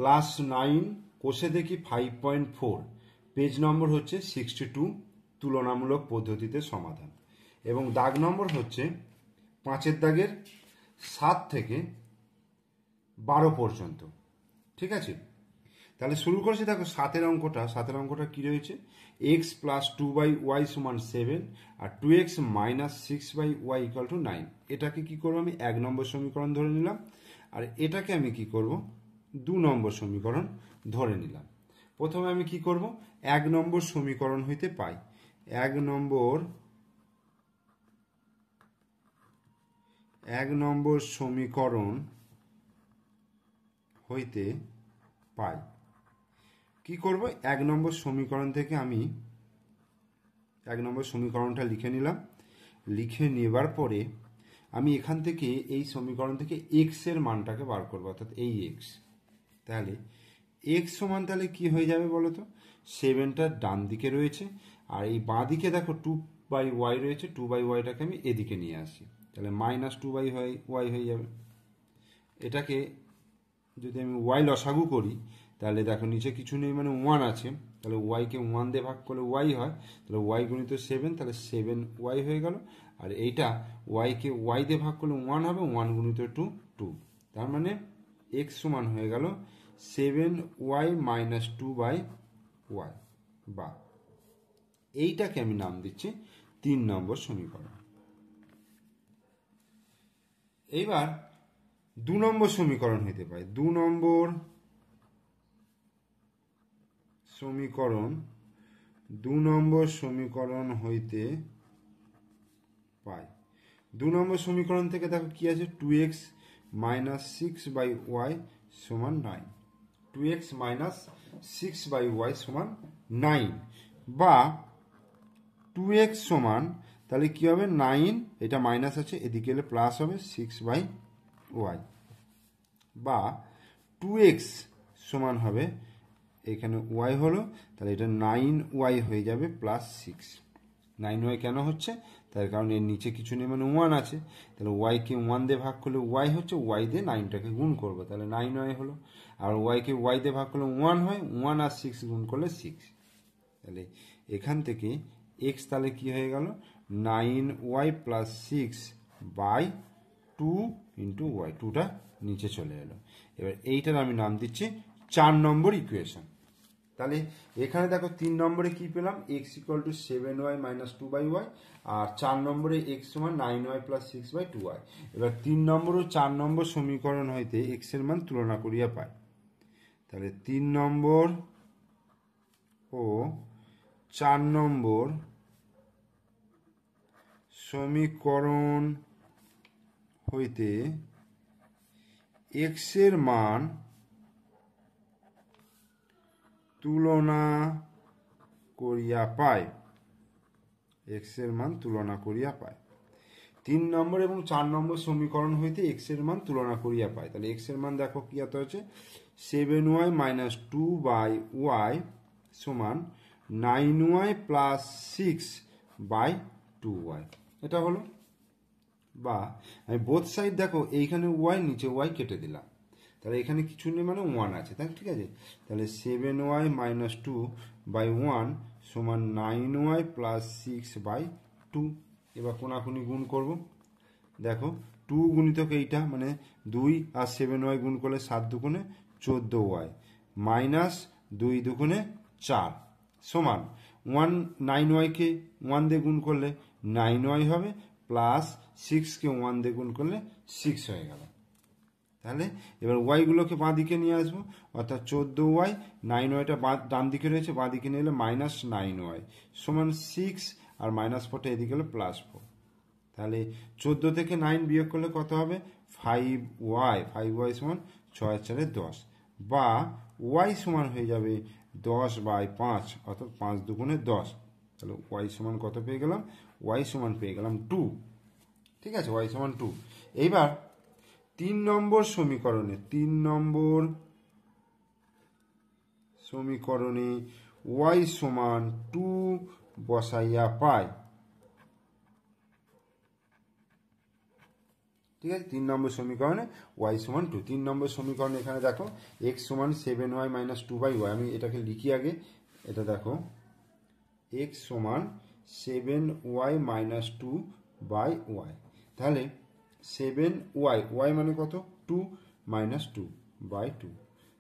Class 9 কোষে দেখি 5.4 page নম্বর হচ্ছে 62 তুলনামূলক পদ্ধতিতে সমাধান এবং দাগ নম্বর হচ্ছে 5 দাগের 7 থেকে 12 পর্যন্ত। ঠিক আছে, তাহলে শুরু করছি। দেখো 7 অঙ্কটা কি রয়েছে, x প্লাস 2/y সমান 7 আর 2x minus 6/y equal to 9। এটাকে কি করবো, আমি 1 নম্বর সমীকরণ ধরে নিলাম, আর এটাকে আমি কি করব 2 নম্বর সমীকরণ ধরে নিলাম। প্রথমে আমি কি করব, 1 নম্বর সমীকরণ হইতে পাই 1 নম্বর সমীকরণ হইতে পাই কি করব, 1 নম্বর সমীকরণ থেকে আমি 1 নম্বর সমীকরণটা লিখে নিলাম। লিখে নেবার পরে আমি এখান থেকে এই সমীকরণ থেকে x এর মানটাকে বার করব, অর্থাৎ এই x। তাহলে x সমান তাহলে কি হয়ে যাবে বলো তো, 7টা ডান দিকে রয়েছে আর এই বাঁ দিকে দেখো 2/y রয়েছে, 2/yটাকে আমি এদিকে নিয়ে আসি, তাহলে মাইনাস 2/y হয়ে যাবে। এটাকে যদি আমি y লসাগু করি তাহলে দেখো নিচে কিছু নেই মানে 1 আছে, তাহলে y কে 1 দিয়ে ভাগ করলে y হয়, তাহলে y গুণিত 7, তাহলে 7y হয়ে গেল। আর এইটা y কে y দিয়ে ভাগ করলে 1 হবে, 1 গুণিত 2। তার মানে x সমান হয়ে গেল 7y মাইনাস 2/y, বা এইটাকে আমি নাম দিচ্ছি 3 নম্বর সমীকরণ। এইবার 2 নম্বর সমীকরণ হইতে পারে 2 নম্বর সমীকরণ হইতে পাই। 2 নম্বর সমীকরণ থেকে দেখো কি আছে, 2x মাইনাস 6/y সমান 9, 2x মাইনাস 6/y সমান 9, বা 2x সমান তাহলে কি হবে 9, এটা মাইনাস আছে এদিকে এলে প্লাস হবে 6/y, বা 2x সমান হবে এখানে y হলো, তাহলে এটা 9y হয়ে যাবে প্লাস 6। 9y কেন হচ্ছে, তার কারণ এর নিচে কিছু নেই মানে 1 আছে, তাহলে y কে 1 দিয়ে ভাগ করলে y হচ্ছে, y দিয়ে 9টাকে গুণ করবো তাহলে 9y হলো। আর y কে y দিয়ে ভাগ করলে 1 হয়, 1 আর 6 গুণ করলে 6। তাহলে এখান থেকে x তাহলে কি হয়ে গেল 9y প্লাস 6/2 ইন্টু y, 2টা নিচে চলে এলো। এবার এইটার আমি নাম দিচ্ছি 4 নম্বর ইকুয়েশন। তাহলে এখানে দেখো 3 নম্বরে কি পেলাম, x equal to 7y minus 2/y, আর 4 নম্বরে x সমান 9y প্লাস 6/2y। এবার 3 নম্বর ও 4 নম্বর সমীকরণ হইতে x এর মান তুলনা করিয়া পাই। তাহলে 3 নম্বর ও 4 নম্বর সমীকরণ হইতে x এর মান তুলনা করিয়া পায়, x এর মান তুলনা করিয়া পায়। 3 নম্বর এবং 4 নম্বর সমীকরণ হইতে x এর মান তুলনা করিয়া পায়। তাহলে x এর মান দেখো কি এত হচ্ছে 7y মাইনাস 2/y সমান 9y প্লাস 6/2y, এটা হলো। বা আমি বোথ সাইড দেখো এইখানে y নিচে y কেটে দিলাম, তাহলে এখানে কিছু নেই মানে 1 আছে, তাই ঠিক আছে। তাহলে 7y মাইনাস 2/1 সমান 9y প্লাস 6/2। এবার কোনাকুনি গুণ করব, দেখো 2 গুণিতক এইটা মানে 2 আর 7y গুণ করলে 7 দুগুণে 14y মাইনাস 2 দুগুণে 4 সমান 9y কে 1 দিয়ে গুণ করলে 9y হবে, প্লাস 6 কে 1 দিয়ে গুণ করলে 6 হয়ে গেল। তাহলে এবার y গুলোকে বাঁ দিকে নিয়ে আসবো, অর্থাৎ 14y, 9yটা ডান দিকে রয়েছে, বাঁ দিকে নিয়ে এলে মাইনাস 9y সমান 6, আর মাইনাস 4টা এদিকে হলো প্লাস 4। তাহলে 14 থেকে 9 বিয়োগ করলে কত হবে 5y সমান 6×4 10, বা y সমান হয়ে যাবে 10/5, অর্থাৎ 5 দুগুণে 10। তাহলে y সমান কত পেয়ে গেলাম, y সমান পেয়ে গেলাম 2। ঠিক আছে, y সমান 2। এইবার 3 নম্বর সমীকরণে y সমান 2 বসাইয়া পাই। ঠিক আছে, 3 নম্বর সমীকরণে y সমান 2। 3 নম্বর সমীকরণে এখানে দেখো x সমান 7y মাইনাস 2/y, আমি এটাকে লিখি আগে। এটা দেখো x সমান 7y মাইনাস 2/y, তাহলে 7y, y মানে কত 2 মাইনাস 2/2,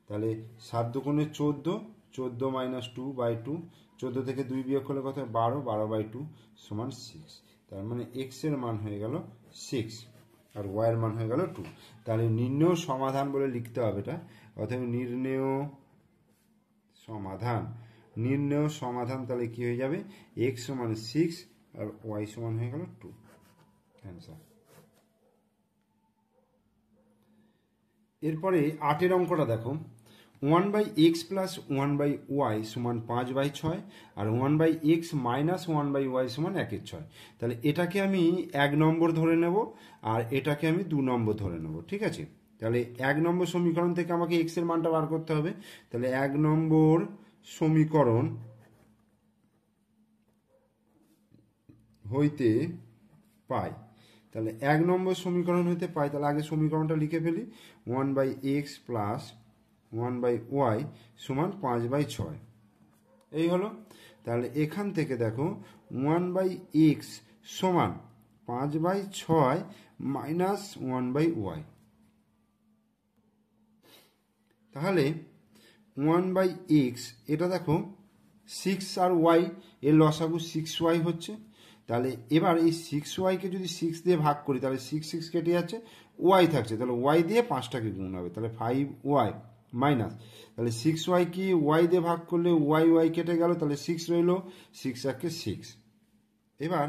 তাহলে 7 দুগুণে 14, 14 মাইনাস 2/2, 14 থেকে 2 বিয়োগ করলে কত 12, 12/2 সমান 6। তার মানে x এর মান হয়ে গেল 6 আর y এর মান হয়ে গেল 2। তাহলে নির্ণেয় সমাধান বলে লিখতে হবে এটা, অথবা নির্ণেয় সমাধান। নির্ণেয় সমাধান তাহলে কি হয়ে যাবে, x সমান 6 আর y সমান হয়ে গেল 2। অ্যান্সার। এরপরে 8 অঙ্কটা দেখো, 1/x প্লাস 1/y সমান 5/6 আর 1/x মাইনাস 1/y সমান 1/6। তাহলে এটাকে আমি 1 নম্বর ধরে নেব আর এটাকে আমি 2 নম্বর ধরে নেব। ঠিক আছে, তাহলে 1 নম্বর সমীকরণ থেকে আমাকে x এর মানটা বার করতে হবে। তাহলে 1 নম্বর সমীকরণ হইতে পাই, তাহলে 1 নম্বর সমীকরণ হইতে পাই, তাহলে আগে সমীকরণটা লিখে ফেলি। 1/x প্লাস 1/y সমান 5/6, এই হলো। তাহলে এখান থেকে দেখো 1/x সমান 5/6 মাইনাস 1/y, তাহলে 1/x এটা দেখো 6 আর y এর লসাগু 6y হচ্ছে। তাহলে এবার এই 6y-কে যদি 6 দিয়ে ভাগ করি তাহলে 6 কেটে যাচ্ছে, y থাকছে, তাহলে y দিয়ে 5টাকে গুণ হবে, তাহলে 5y মাইনাস, তাহলে 6y কি y দিয়ে ভাগ করলে y কেটে গেল, তাহলে 6 রইল, 6 একে 6। এবার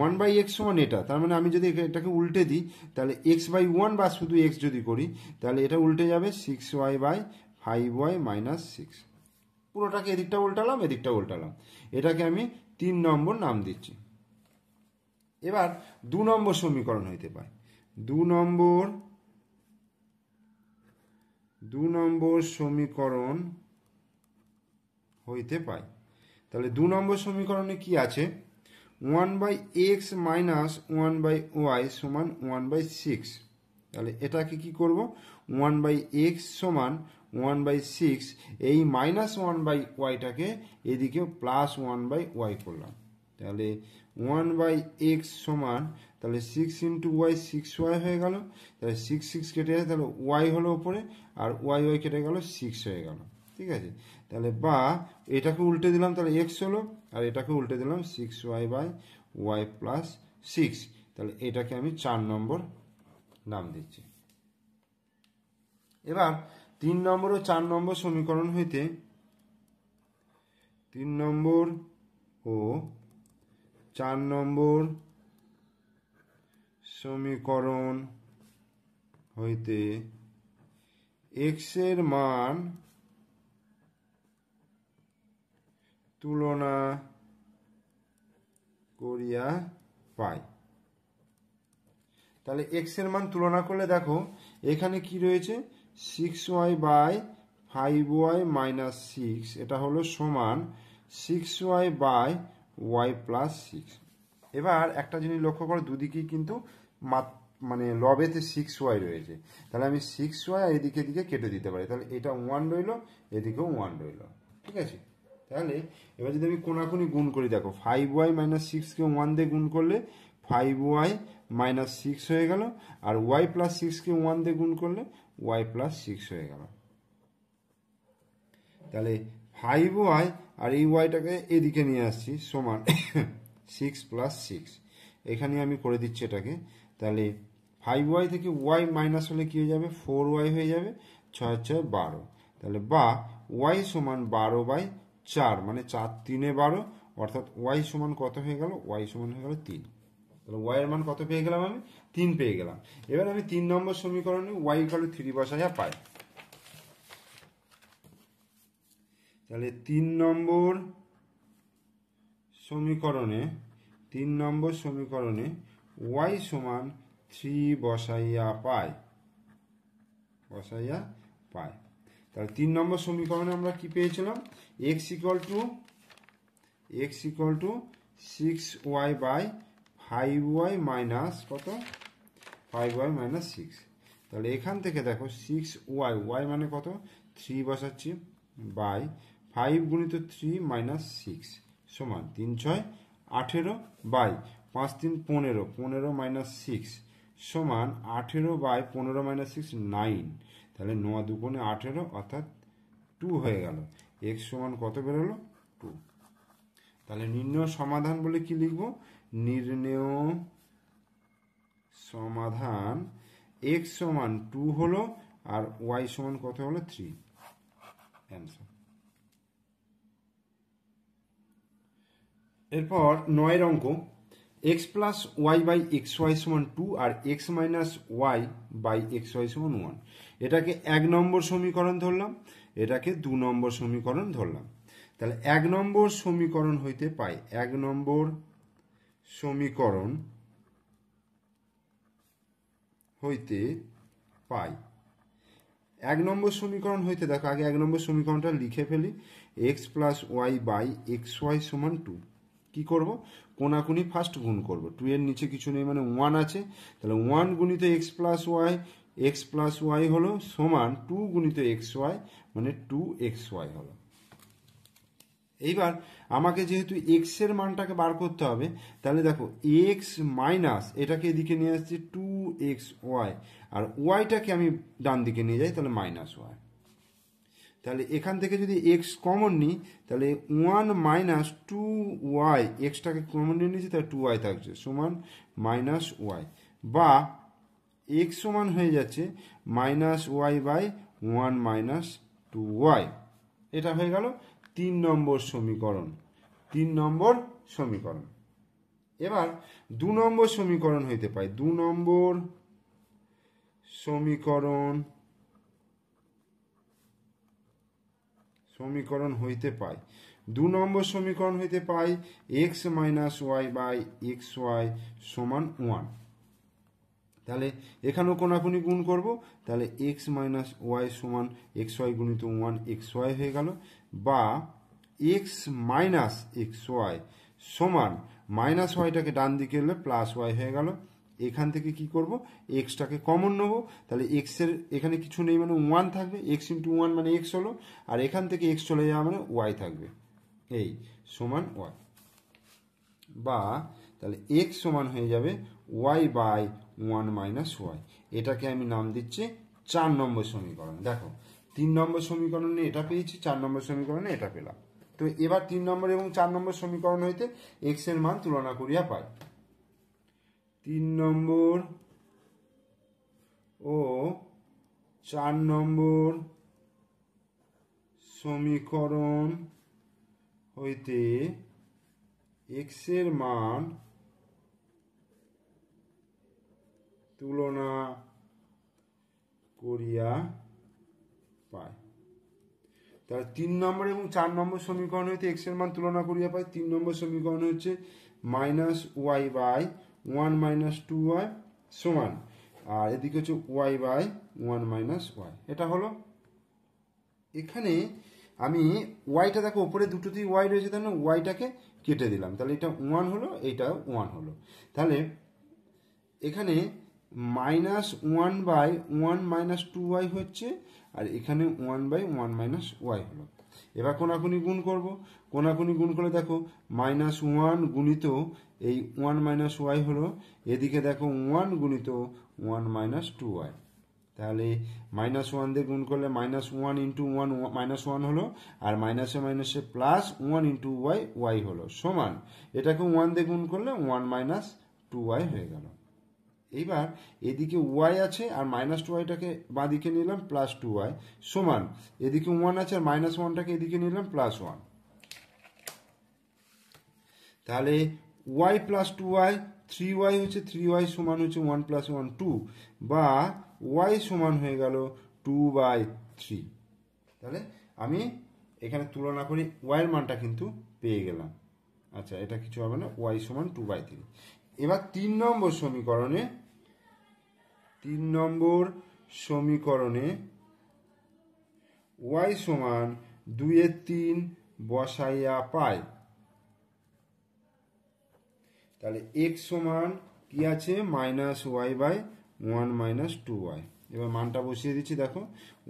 1/x সমান এটা, তার মানে আমি যদি এটাকে উল্টে দিই তাহলে x/1 বা শুধু x যদি করি তাহলে এটা উল্টে যাবে 6y/5y মাইনাস 6। পুরোটাকে এদিকটা উল্টালাম, এদিকটা উল্টালাম, এটাকে আমি 3 নম্বর নাম দিচ্ছি। এবার 2 নম্বর সমীকরণ হইতে পায়, 2 নম্বর সমীকরণ হইতে পায়। তাহলে 2 নম্বর সমীকরণে কি আছে, 1/x মাইনাস 1/y সমান 1/6। তাহলে এটাকে কি করব, 1/x সমান 1/6, এই মাইনাস 1/y-টাকে এদিকে প্লাস 1/y করলাম। তাহলে 1/x সমান, তাহলে 6 ইন্টু y 6y হয়ে গেল, তাহলে 6 কেটে যায়, তাহলে y হলো উপরে আর y কেটে গেল 6 হয়ে গেল। ঠিক আছে, তাহলে বা এটাকে উল্টে দিলাম, তাহলে x হলো, আর এটাকে উল্টে দিলাম 6y/y প্লাস 6। তাহলে এটাকে আমি 4 নম্বর নাম দিচ্ছি। এবার 3 নম্বর ও 4 নম্বর সমীকরণ হইতে, 3 নম্বর ও 4 নম্বর সমীকরণ হইতে x এর মান তুলনা করিয়া পাই। তাহলে x এর মান তুলনা করলে দেখো এখানে কি রয়েছে, 6y/5y মাইনাস 6, এটা হলো সমান 6y/y প্লাস 6। এবার একটা জিনিস লক্ষ্য করো, দুদিকেই কিন্তু মানে লবেতে 6y রয়েছে, তাহলে আমি 6y আর এদিকে কেটে দিতে পারি, তাহলে এটা 1 রইল, এদিকেও 1 রইল। ঠিক আছে, তাহলে এবার যদি আমি কোনাকুনি গুণ করি, দেখো 5y মাইনাস 6-কে 1 দিয়ে গুণ করলে 5y মাইনাস 6 হয়ে গেল, আর y প্লাস 6-কে 1 দিয়ে গুণ করলে y প্লাস 6 হয়ে গেল। তাহলে 5y আর এই y-টাকে এদিকে নিয়ে আসছি সমান 6 প্লাস 6, এখানে আমি করে দিচ্ছি এটাকে। তাহলে 5y থেকে y মাইনাস হলে কি হয়ে যাবে, 4y হয়ে যাবে, 6 6 12। তাহলে বা y সমান 12/4, মানে 4 3 12, অর্থাৎ y সমান কত হয়ে গেল, y সমান হয়ে গেল 3। তাহলে y এর মান কত পেয়ে গেলাম, আমি 3 পেয়ে গেলাম। এবার আমি 3 নম্বর সমীকরণে y = 3 বসাইয়া পাই। তাহলে 3 নম্বর সমীকরণে y সমান 3 বসাইয়া পাই। তাহলে 3 নম্বর সমীকরণে আমরা কি পেয়েছিলাম, x = 6y/5y মাইনাস কত 5y মাইনাস 6। তাহলে এখান থেকে দেখো 6y, y মানে কত 3 বসাচ্ছি, বাই 5 গুণিত 3 মাইনাস 6 সমান 3 6 18 বাই 5 3 15, 15 মাইনাস 6 সমান 18 বাই 15 মাইনাস 6 9। তাহলে 9 দুগুণে 18 অর্থাৎ 2 হয়ে গেল। x সমান কত বেরোলো 2। তাহলে নির্ণয় সমাধান বলে কি লিখবো, নির্ণয় সমাধান x সমান 2 হলো আর y সমান কত হলো 3। অ্যান্সার। এরপর 9 অঙ্ক, x plus y by x y সমান 2 আর x minus y by x y সমান 1। এটাকে 1 নম্বর সমীকরণ ধরলাম, এটাকে 2 নম্বর সমীকরণ ধরলাম। তাহলে 1 নম্বর সমীকরণ হইতে পাই, 1 নম্বর সমীকরণ হইতে পাই, 1 নম্বর সমীকরণ হইতে দেখো আগে 1 নম্বর সমীকরণটা লিখে ফেলি, x plus y by x y সমান 2। কি করব, কোনাকুনি ফার্স্ট গুণ করব, 2 এর নিচে কিছু নেই মানে 1 আছে, তাহলে 1 গুণিত x প্লাস ওয়াই হলো সমান 2 গুণিত এক্স ওয়াই মানে 2xy হলো। এইবার আমাকে যেহেতু x এর মানটাকে বার করতে হবে, তাহলে দেখো x মাইনাস এটাকে এদিকে নিয়ে আসছি 2xy আর ওয়াইটাকে আমি ডান দিকে নিয়ে যাই, তাহলে মাইনাস ওয়াই। তাহলে এখান থেকে যদি x কমন নিই, তাহলে 1 মাইনাস 2y, এক্সটাকে কমন নিয়ে নিয়েছি তাহলে 2y থাকছে সমান মাইনাস ওয়াই, বা x সমান হয়ে যাচ্ছে minus y by 1 minus 2y। এটা হয়ে গেল 3 নম্বর সমীকরণ, 3 নম্বর সমীকরণ। এবার 2 নম্বর সমীকরণ হইতে পাই, 2 নম্বর সমীকরণ হইতে পাই, 2 নম্বর সমীকরণ হইতে পাই x minus y by x y সমান 1। তাহলে এখানেও কোনাকুনি গুণ করব, তাহলে x মাইনাস ওয়াই সমান এক্স ওয়াই গুণিত 1 এক্স ওয়াই হয়ে গেল, বা x মাইনাস এক্স ওয়াই সমান মাইনাস ওয়াইটাকে ডান দিকে এলে প্লাস ওয়াই হয়ে গেল। এখান থেকে কি করব, এক্সটাকে কমন নেবো, তাহলে এক্স এর এখানে কিছু নেই মানে 1 থাকবে, এক্স ইন্টু 1 মানে এক্স হলো, আর এখান থেকে এক্স চলে যাওয়া মানে ওয়াই থাকবে, এই সমান ওয়াই, বা তাহলে এক্স সমান হয়ে যাবে ওয়াই বাই 1 মাইনাস ওয়াই। এটাকে আমি নাম দিচ্ছি 4 নম্বর সমীকরণ। দেখো 3 নম্বর সমীকরণে এটা পেয়েছি, 4 নম্বর সমীকরণে এটা পেলাম। তো এবার 3 নম্বর এবং 4 নম্বর সমীকরণ হইতে এক্স এর মান তুলনা করিয়া পাই। 3 নম্বর ও 4 নম্বর সমীকরণ হইতে এক্স এর মান তুলনা করিয়া পাই। তাহলে 3 নম্বর এবং 4 নম্বর সমীকরণ হইতে এক্স এর মান তুলনা করিয়া পাই। 3 নম্বর সমীকরণ হচ্ছে minus y by 1 minus 2y সমান, আর এদিকে হচ্ছে ওয়াই বাই 1 মাইনাস ওয়াই। এটা হলো, এখানে আমি ওয়াইটা দেখো উপরে দুটোতেই ওয়াই রয়েছে, তাহলে ওয়াইটাকে কেটে দিলাম, তাহলে এটা 1 হলো, এটা 1 হলো। তাহলে এখানে মাইনাস 1 বাই 1 মাইনাস 2y হচ্ছে, আর এখানে 1 বাই 1 মাইনাস ওয়াই হলো। এবার কোনাকুনি গুণ করব, কোনাকুনি গুণ করলে দেখো মাইনাস 1 গুণিত এই 1 মাইনাস ওয়াই হলো, এদিকে দেখো 1 গুণিত 1 মাইনাস 2y, তাহলে মাইনাস 1 দিয়ে গুণ করলে মাইনাস 1 ইন্টু 1 মাইনাস 1 হলো, আর মাইনাসে মাইনাসে প্লাস 1 ইন্টু ওয়াই ওয়াই হলো সমান, এটাকে 1 দিয়ে গুণ করলে 1 মাইনাস 2y হয়ে গেল। এইবার এদিকে ওয়াই আছে আর মাইনাস 2yটাকে বাঁ দিকে নিলাম প্লাস 2y সমান, এদিকে 1 আছে আর মাইনাস 1টাকে এদিকে নিলাম প্লাস 1, তাহলে y প্লাস 2y 3y হচ্ছে, 3y সমান হচ্ছে 1 প্লাস 1 2, বা y সমান হয়ে গেল 2/3। তাহলে আমি এখানে তুলনা করি, y এর মানটা কিন্তু পেয়ে গেলাম। আচ্ছা, এটা কিছু হবে না, y সমান 2/3। এবার 3 নম্বর সমীকরণে, 3 নম্বর সমীকরণে y সমান 2/3 বসাইয়া পাই। তাহলে x সমান কি আছে, minus y by one minus two y. এবার মানটা বসিয়ে দিচ্ছি, দেখো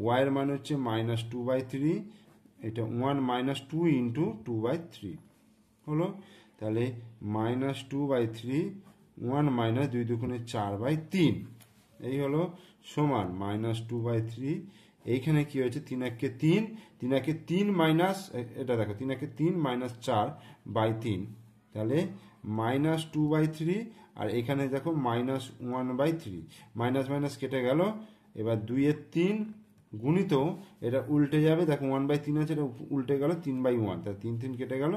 ওয়াইয়ের মান হচ্ছে -2/3, এটা 1 - 2 × 2/3 হলো। তাহলে -2/3 1 - 2 দুগুণে 4/3 এই হলো সমান -2/3। এইখানে কি হয়েছে 3 একে 3, 3 একে 3 মাইনাস, এটা দেখো 3 একে 3 - 4/3, তাহলে -2/3, আর এখানে দেখো -1/3, মাইনাস মাইনাস কেটে গেল। এবার 2 এর 3 গুণিত, এটা উল্টে যাবে, দেখো 1/3 আছে, এটা উল্টে গেল 3/1, তাহলে 3 3 কেটে গেল,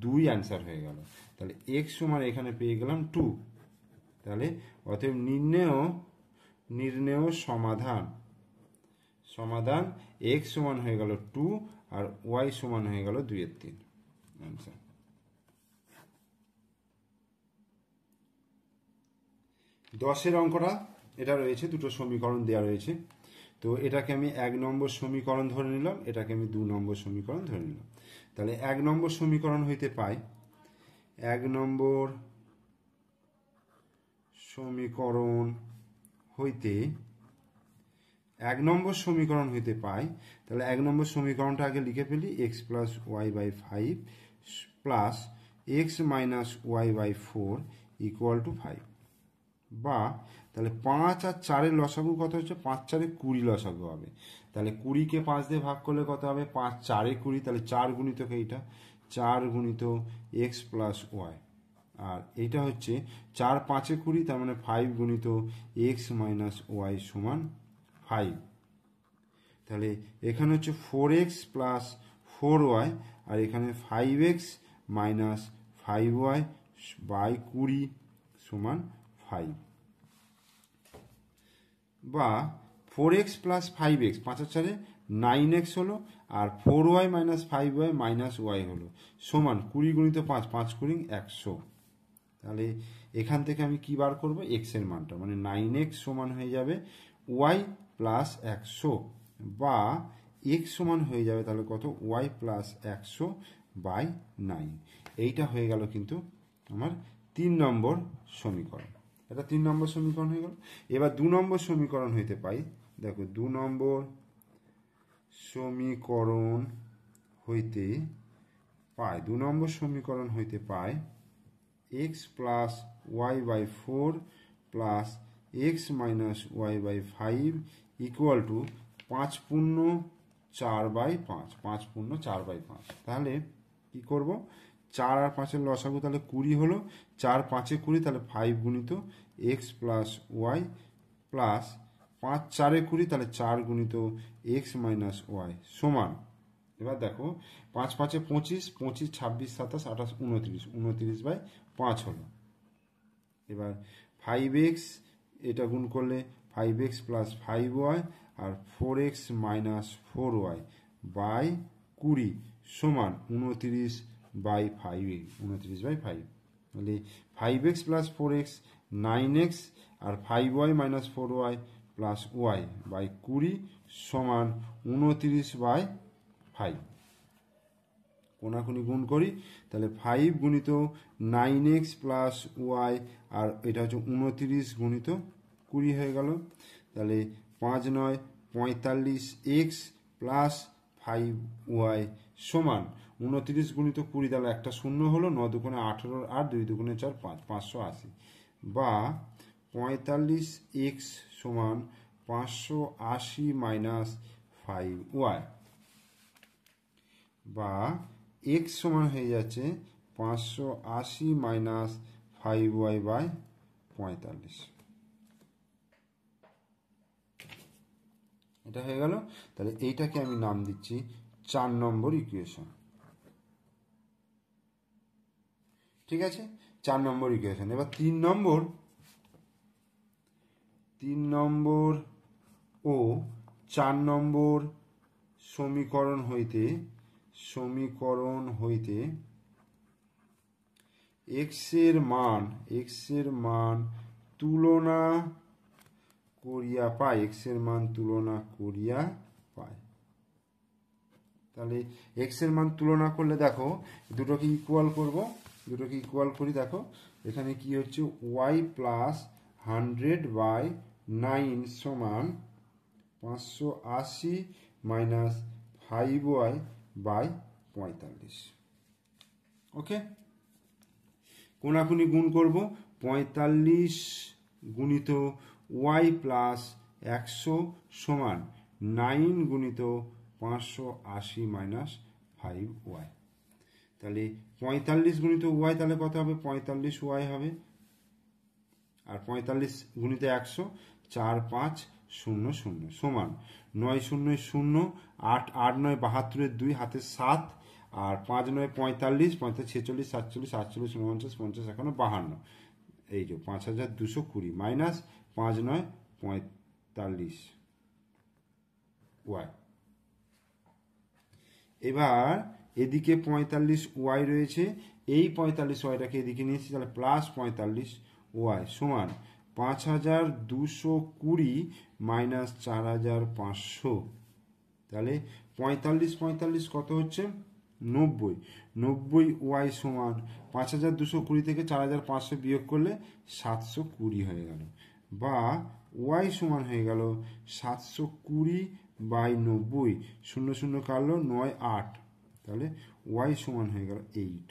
2 অ্যান্সার হয়ে গেল। তাহলে x সমান এখানে পেয়ে গেলাম 2। তাহলে অতএব নির্ণেয় সমাধান x সমান হয়ে গেল 2 আর y সমান হয়ে গেল 2 এর 3 অ্যান্সার। 10 অঙ্কটা এটা রয়েছে, দুটো সমীকরণ দেওয়া রয়েছে। তো এটাকে আমি 1 নম্বর সমীকরণ ধরে নিলাম, এটাকে আমি 2 নম্বর সমীকরণ ধরে নিলাম। তাহলে 1 নম্বর সমীকরণ হইতে পাই, 1 নম্বর সমীকরণ হইতে 1 নম্বর সমীকরণ হইতে পাই। তাহলে 1 নম্বর সমীকরণটা আগে লিখে ফেলি, x + y/5 plus x - y/4 = 5। বা তাহলে 5 আর 4-এর লসাগু কত হচ্ছে, 5 4 20 লসাগু হবে। তাহলে 20কে 5 দিয়ে ভাগ করলে কত হবে, 5 4 20, তাহলে 4 গুণিতক এইটা, 4 গুণিত x + y, আর এইটা হচ্ছে 4 5 20, তার মানে 5 গুণিত x - y সমান 5। তাহলে এখানে হচ্ছে 4x + 4y, আর এখানে 5x - 5y বাই 20 সমান 5। বা 4x + 5x, 5 আর 4 9x হলো, আর 4y - 5y - y হলো, সমান 20 গুণিত 5, 5 × 100। তাহলে এখান থেকে আমি কি বার করব, x এর মানটা, মানে 9x সমান হয়ে যাবে y + 100, বা x সমান হয়ে যাবে তাহলে কত, y + 100/9। এইটা হয়ে গেল কিন্তু আমার 3 নম্বর সমীকরণ। এটা 3 নম্বর সমীকরণ হয়ে গেল। এবার 2 নম্বর সমীকরণ হইতে পাই, দেখো 2 নম্বর সমীকরণ হইতে পাই, 2 নম্বর সমীকরণ হইতে পাই x + y/4 plus x - y/5 = 5 পূর্ণ 4/5, 5 পূর্ণ 4/5। তাহলে কি করব, 4 আর 5-এর লসাগু তাহলে 20 হলো, 4 5 20, তাহলে 5 গুণিত x + y প্লাস 5 4 20, তাহলে 4 গুণিত x - y সমান, এবার দেখো 5 5 25, 25 26 27 28 29, 29/5 হলো। এবার 5x, এটা গুণ করলে 5x + 5y, R 4x - 4y by 20 সমান 29/5, 29/5। তাহলে 5x + 4x 9x, R 5y - 4y plus y by 20 সমান 29/5। কোনাকুনি গুণ করি, তাহলে 5 গুণিত 9x + y, আর এটা হচ্ছে 29 গুণিত 20 হয়ে গেল। তাহলে 5 9 45x প্লাস 5y সমান 29 গুণিত 20, তাহলে একটা শূন্য হলো, 9 দুগুণে 18, আর 2 দুগুণে 4 5, 580। বা 45x সমান 580 - 5y, বা x সমান হয়ে যাচ্ছে 580 - 5y/45। এটা হয়ে গেল। তাহলে এইটাকে আমি নাম দিচ্ছি 4 নম্বর ইকুয়েশন। ঠিক আছে, 4 নম্বর ইকুয়েশন। এবার 3 নম্বর ও 4 নম্বর সমীকরণ হইতে x এর মান তুলনা করিয়া পাই, x এর মান তুলনা করিয়া পাই। তাহলে x এর মান তুলনা করলে দেখো দুটোকে ইকুয়াল করব, দুটোকে ইকুয়াল করি, দেখো এখানে কি হচ্ছে y + 100/2 9 সমান 580 মাইনাস 5y বাই 45। ওকে, কোনাকুনি গুণ করব, 45 গুণিত y প্লাস 100 সমান 9 গুণিত 580 মাইনাস 5y। তাহলে 45 গুণিত y তাহলে কত হবে, 45y হবে, আর 45 গুণিত 100 4 5 0 0 সমান 9 0 0 8 8 9 72 2 হাতে 7 আর 5 9 45 45 46 47 48 49 50 এখনো 52, এই যে 5220 মাইনাস 5 9 45 ওয়াই। এবার এদিকে 45 ওয়াই রয়েছে, এই 45 ওয়াইটাকে এদিকে নিয়েছি, তাহলে প্লাস 45 ওয়াই সমান 5220 মাইনাস 4500। তাহলে 45 45 কত হচ্ছে, 90। 90 ওয়াই সমান 5220 থেকে 4500 বিয়োগ করলে 720 হয়ে গেল, বা ওয়াই সমান হয়ে গেল 720 বাই 90, 0 0 কাটলো 9 8, তাহলে ওয়াই সমান হয়ে গেল 8,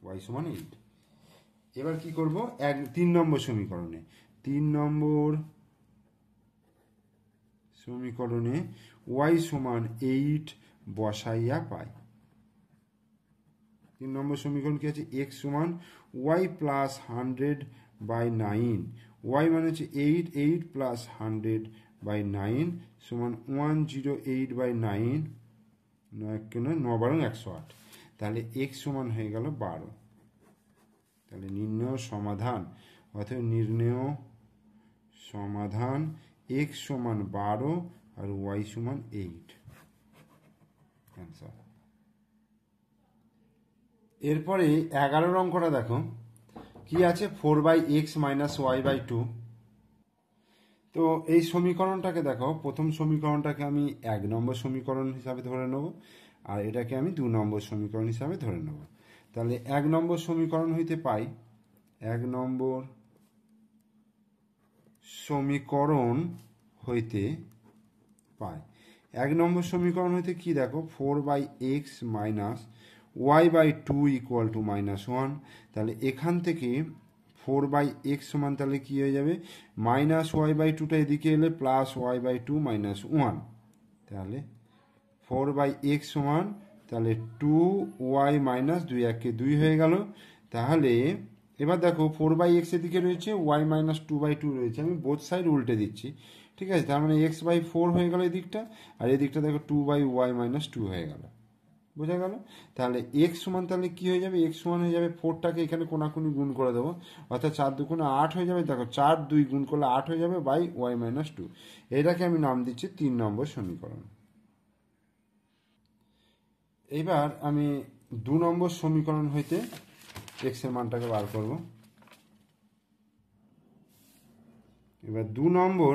ওয়াই সমান 8। এবার কি করব, 3 নম্বর সমীকরণে, 3 নম্বর সমীকরণে ওয়াই সমান 8 বসাইয়া পাই। 3 নম্বর সমীকরণ কি আছে, এক্স সমান ওয়াই প্লাস 100 বাই 9, ওয়াই মানে হচ্ছে 8, 8 প্লাস 100 বাই 9 সমান 108 বাই 9, 9 বারং 108, তাহলে এক্স সমান হয়ে গেল 12। তাহলে নির্ণেয় সমাধান, অর্থাৎ নির্ণেয় সমাধান এক্স সমান 12 আর ওয়াই সমান 8, অ্যান্সার। এরপরে 11 অঙ্কটা দেখো কি আছে, 4/x মাইনাস ওয়াই বাই 2। তো এই সমীকরণটাকে দেখো, প্রথম সমীকরণটাকে আমি 1 নম্বর সমীকরণ হিসাবে ধরে নেব, আর এটাকে আমি 2 নম্বর সমীকরণ হিসাবে ধরে নেব। তাহলে 1 নম্বর সমীকরণ হইতে পাই, 1 নম্বর সমীকরণ হইতে পাই, 1 নম্বর সমীকরণ হইতে কি দেখো, 4/x minus y by 2 equal to -1। তাহলে এখান থেকে 4/x সমান তাহলে কি হয়ে যাবে, মাইনাস ওয়াই বাই 2টা এদিকে এলে প্লাস ওয়াই বাই 2 -1, তাহলে 4/x সমান তাহলে 2y মাইনাস 2 1 2 হয়ে গেল। তাহলে এবার দেখো 4/x এদিকে রয়েছে, y মাইনাস 2/2 রয়েছে, আমি বোথ সাইড উল্টে দিচ্ছি, ঠিক আছে। তার মানে x/4 হয়ে গেল এদিকটা, আর এদিকটা দেখো 2/y মাইনাস 2 হয়ে গেল, বোঝা গেল। তাহলে x সমান তাহলে কি হয়ে যাবে, x সমান হয়ে যাবে 4টাকে এখানে কোনাকুনি গুণ করে দেবো, অর্থাৎ 4 2 8 হয়ে যাবে, দেখো 4 2 গুণ করলে 8 হয়ে যাবে বাই y মাইনাস 2। এটাকে আমি নাম দিচ্ছি 3 নম্বর সমীকরণ। এবার আমি 2 নম্বর সমীকরণ হইতে x এর মানটাকে বার করব। এবার 2 নম্বর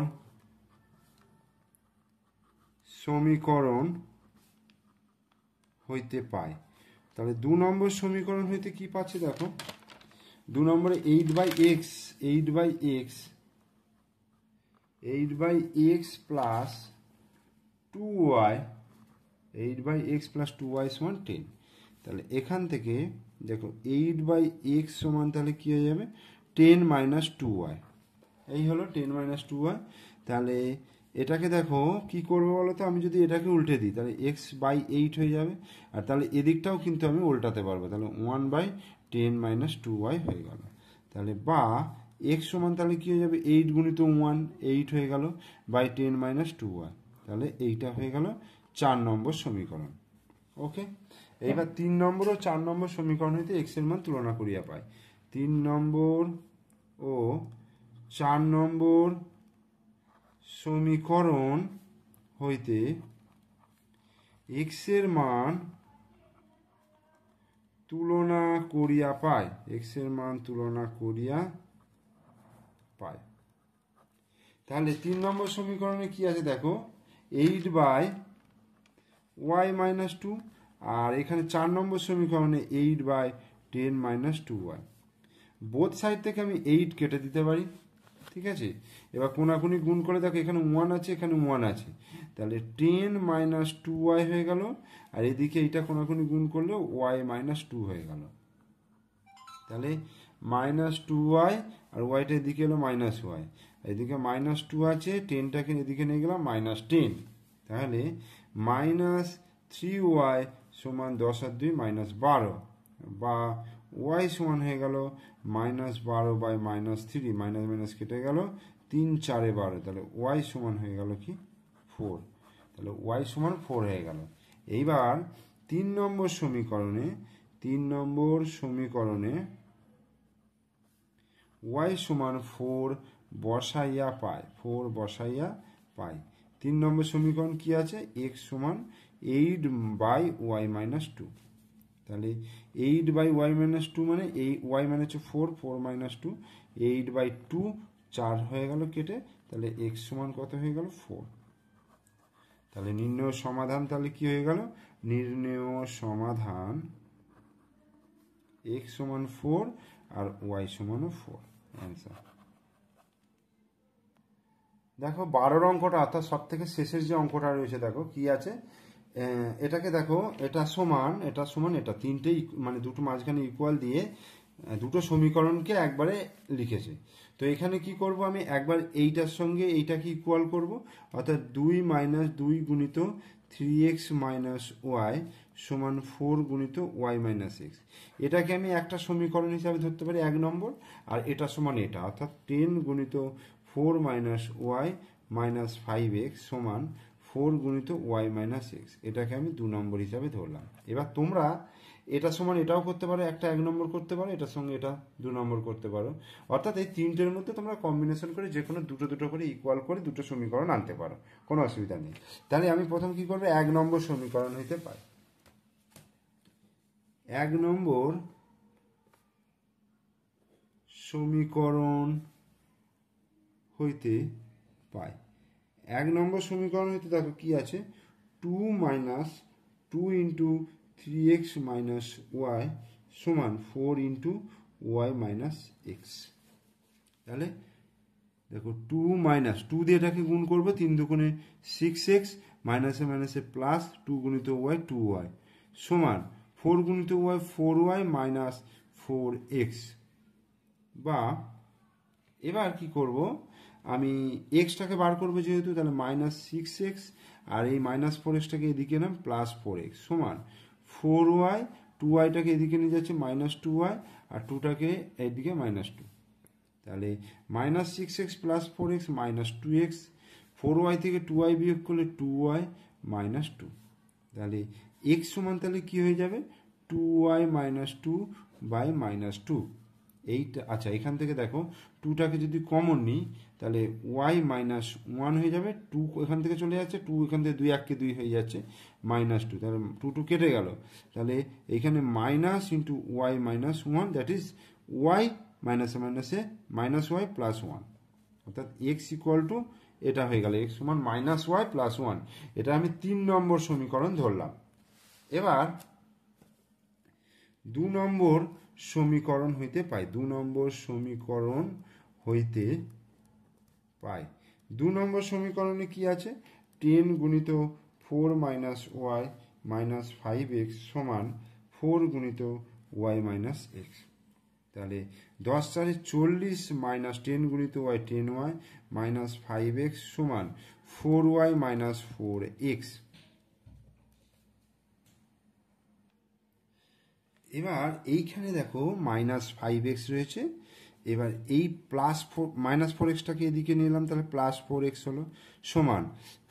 সমীকরণ হইতে পাই, তাহলে 2 নম্বর সমীকরণ হইতে কি পাচ্ছি দেখো, 2 নম্বরে 8/x plus 2y, 8/x plus 2y সমান 10। তাহলে এখান থেকে দেখো 8/x সমান তাহলে কি হয়ে যাবে, 10 মাইনাস 2y, এই হলো 10 মাইনাস 2y। তাহলে এটাকে দেখো কি করবো বলো তো, আমি যদি এটাকে উল্টে দিই তাহলে x/8 হয়ে যাবে, আর তাহলে এদিকটাও কিন্তু আমি উল্টাতে পারবো, তাহলে 1/10 মাইনাস 2y হয়ে গেল। তাহলে বা x সমান তাহলে কি হয়ে যাবে, 8 গুণিত 1 8 হয়ে গেল বাই 10 মাইনাস 2y, তাহলে এইটা হয়ে গেল 4 নম্বর সমীকরণ। ওকে, এইবার 3 নম্বর ও 4 নম্বর সমীকরণ হইতে x এর মান তুলনা করিয়া পাই। 3 নম্বর ও 4 নম্বর সমীকরণ হইতে x এর মান তুলনা করিয়া পাই, x এর মান তুলনা করিয়া পাই। তাহলে 3 নম্বর সমীকরণে কি আছে দেখো, 8/y মাইনাস 2, আর এখানে 4 নম্বর সমীকরণে 8/10 মাইনাস 2y। বোথ সাইড থেকে আমি 8 কেটে দিতে পারি, ঠিক ঠিক আছে। এবার কোনাকুনি গুণ করে দেখো, এখানে 1 আছে, এখানে 1 আছে, তাহলে 10 মাইনাস 2y হয়ে গেল, আর এদিকে এইটা কোনাকুনি গুণ করলে y মাইনাস 2 হয়ে গেল। তাহলে মাইনাস 2y, আর ওয়াইটা এদিকে এলো মাইনাস ওয়াই, এদিকে মাইনাস 2 আছে, 10টাকে এদিকে নিয়ে গেলাম মাইনাস 10, তাহলে মাইনাস 3y সমান 10 আর 2 মাইনাস 12, বা y সমান হয়ে গেল minus 12 by minus 3, minus minus কেটে গেল, 3 4 12, তাহলে y সমান হয়ে গেল কি 4, তাহলে y সমান 4 হয়ে গেল। এইবার 3 নম্বর সমীকরণে y সমান 4 বসাইয়া পাই 3 নম্বর সমীকরণ কি আছে, x সমান 8 বাই y মাইনাস 2, তাহলে 8 বাই y মাইনাস 2 মানে এই y মানে হচ্ছে 4 মাইনাস 2, 8 বাই 2 4 হয়ে গেল কেটে, তাহলে x সমান কত হয়ে গেল 4। তাহলে নির্ণয় সমাধান তাহলে কি হয়ে গেল, নির্ণয় সমাধান x সমান 4 আর y সমানও 4, অ্যান্সার। দেখো 12 অঙ্কটা অর্থাৎ সব থেকে শেষের যে অঙ্কটা রয়েছে দেখো কি আছে, এটাকে দেখো, এটা সমান এটা তিনটেই মানে দুটো মাঝখানে ইকুয়াল দিয়ে দুটো সমীকরণকে একবারে লিখেছে। তো এখানে কি করব, আমি একবার এইটার সঙ্গে এইটাকে ইকুয়াল করব, অর্থাৎ 2 মাইনাস 2 গুণিত 3x মাইনাস ওয়াই সমান 4 গুণিত y মাইনাস এক্স, এটাকে আমি একটা সমীকরণ হিসাবে ধরতে পারি 1 নম্বর, আর এটা সমান এটা, অর্থাৎ 10 গুণিত 4 মাইনাস ওয়াই মাইনাস 5x সমান 4 গুণিত y মাইনাস এক্স, এটাকে আমি 2 নম্বর হিসাবে ধরলাম। এবার তোমরা এটা সমান এটাও করতে পারো, একটা 1 নম্বর করতে পারো, এটার সঙ্গে এটা 2 নম্বর করতে পারো, অর্থাৎ এই তিনটের মধ্যে তোমরা কম্বিনেশন করে যে কোনো দুটো করে ইকুয়াল করে দুটো সমীকরণ আনতে পারো, কোনো অসুবিধা নেই। তাহলে আমি প্রথম কি করবো, 1 নম্বর সমীকরণ হইতে পাই, 1 নম্বর সমীকরণ হইতে পাই, 1 নম্বর সমীকরণ হইতে দেখো কি আছে, 2 minus 2 into 3x minus y সমান 4 ইন্টু ওয়াই মাইনাস এক্স। তাহলে দেখো 2 মাইনাস 2 দিয়ে এটাকে গুণ করবো, 3 দুগুণে 6x মাইনাসে মাইনাসে প্লাস 2 গুণিত ওয়াই 2y সমান 4 গুণিত ওয়াই 4y মাইনাস 4x, বা এবার কি করব, আমি এক্সটাকে বার করবো যেহেতু, তাহলে মাইনাস 6x, আর এই মাইনাস 4xটাকে এদিকে নাম প্লাস 4x সমান 4y, 2yটাকে এদিকে নিয়ে যাচ্ছে মাইনাস 2y, আর 2টাকে এইদিকে মাইনাস 2, তাহলে minus 6x plus 4x minus 2x, 4y থেকে 2y বিয়োগ করলে 2y মাইনাস 2, তাহলে x সমান তাহলে কি হয়ে যাবে 2y মাইনাস 2 বাই মাইনাস 2। এইটা আচ্ছা, এখান থেকে দেখো 2টাকে যদি কমন নিই তাহলে y মাইনাস 1 হয়ে যাবে, 2 এখান থেকে চলে যাচ্ছে, 2 এখান থেকে 2 1 2 হয়ে যাচ্ছে মাইনাস 2, তাহলে 2 কেটে গেল, তাহলে এইখানে minus into y minus 1, that is y মাইনাসে মাইনাসে মাইনাস ওয়াই প্লাস 1, অর্থাৎ এক্স ইকুয়াল টু এটা হয়ে গেল এক্স সমান মাইনাস ওয়াই প্লাস 1, এটা আমি 3 নম্বর সমীকরণ ধরলাম। এবার 2 নম্বর সমীকরণ হইতে পাই, 2 নম্বর সমীকরণ হইতে পাই, 2 নম্বর সমীকরণে কি আছে, 10 গুণিত 4 মাইনাস ওয়াই মাইনাস 5x সমান 4 গুণিত ওয়াই মাইনাস এক্স, তাহলে 10 4 40 মাইনাস 10 গুণিত ওয়াই 10y মাইনাস 5x সমান 4y মাইনাস 4x। এবার এইখানে দেখো মাইনাস 5x রয়েছে, এবার এই প্লাস 4 মাইনাস 4xটাকে এদিকে নিলাম, তাহলে প্লাস 4x হলো সমান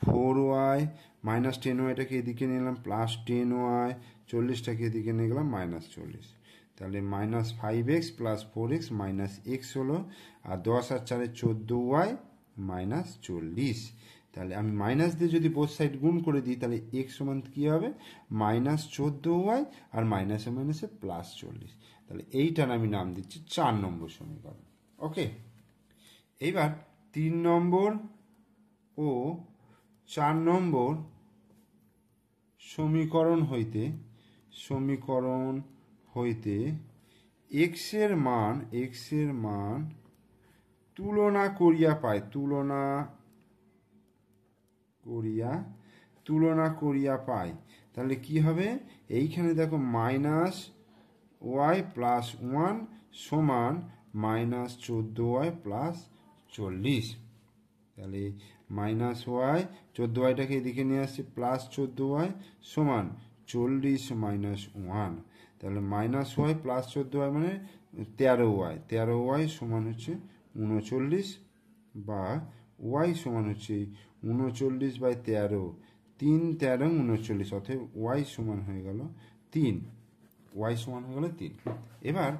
4y মাইনাস 10yটাকে এদিকে নিলাম প্লাস 10y, 40টাকে এদিকে নিয়ে গেলাম মাইনাস 40, তাহলে minus 5x plus 4x minus x হলো, আর 10 আর 4 14y মাইনাস 40, তাহলে আমি মাইনাস দিয়ে যদি বোথ সাইড গুণ করে দিই তাহলে এক্স সমান কী হবে মাইনাস 14y, আর মাইনাসে মাইনাসে প্লাস 40, তাহলে এইটার আমি নাম দিচ্ছি 4 নম্বর সমীকরণ। ওকে, এইবার 3 নম্বর ও 4 নম্বর সমীকরণ হইতে x এর মান তুলনা করিয়া পাই, তুলনা করিয়া পাই, তাহলে কি হবে, এইখানে দেখো মাইনাস ওয়াই প্লাস ওয়ান সমান মাইনাস 14y প্লাস 40। তাহলে মাইনাস ওয়াই 14yটাকে এদিকে নিয়ে আসছি, প্লাস 14y সমান 40 মাইনাস ওয়ান। তাহলে মাইনাস ওয়াই প্লাস 14y মানে 13y, 13y সমান হচ্ছে 39, বা ওয়াই সমান হচ্ছে 39/13, 3 13 39, অতএব ওয়াই সমান হয়ে গেল 3, ওয়াই সমান হয়ে গেল 3। এবার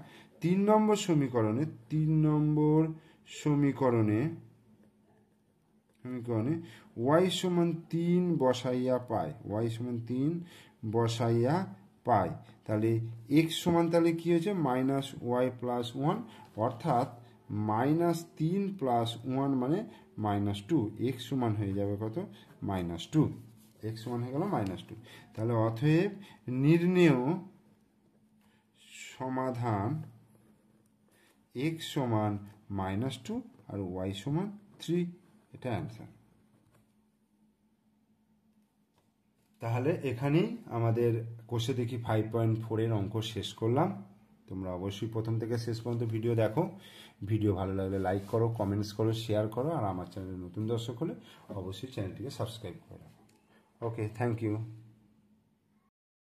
3 নম্বর সমীকরণে ওয়াই সমান 3 বসাইয়া পাই, ওয়াই সমান 3 বসাইয়া পাই, তাহলে এক্স সমান তাহলে কি হয়েছে মাইনাস ওয়াই প্লাস ওয়ান, অর্থাৎ -3 প্লাস 1 মানে -2, এক্স সমান হয়ে যাবে কত -2, এক্স সমান হয়ে গেল -2। তাহলে অতএব নির্ণেয় সমাধান এক্স সমান -2 আর ওয়াই সমান 3, এটা অ্যান্সার। তাহলে এখানেই আমাদের কোষে দেখি 5.4 অঙ্ক শেষ করলাম। তোমরা অবশ্যই প্রথম থেকে শেষ পর্যন্ত ভিডিও দেখো। ভিডিও ভালো লাগলে লাইক করো, কমেন্টস করো, শেয়ার করো, আর আমার চ্যানেলে নতুন দর্শক হলে অবশ্যই চ্যানেলটিকে সাবস্ক্রাইব করে রাখো। ওকে, থ্যাংক ইউ।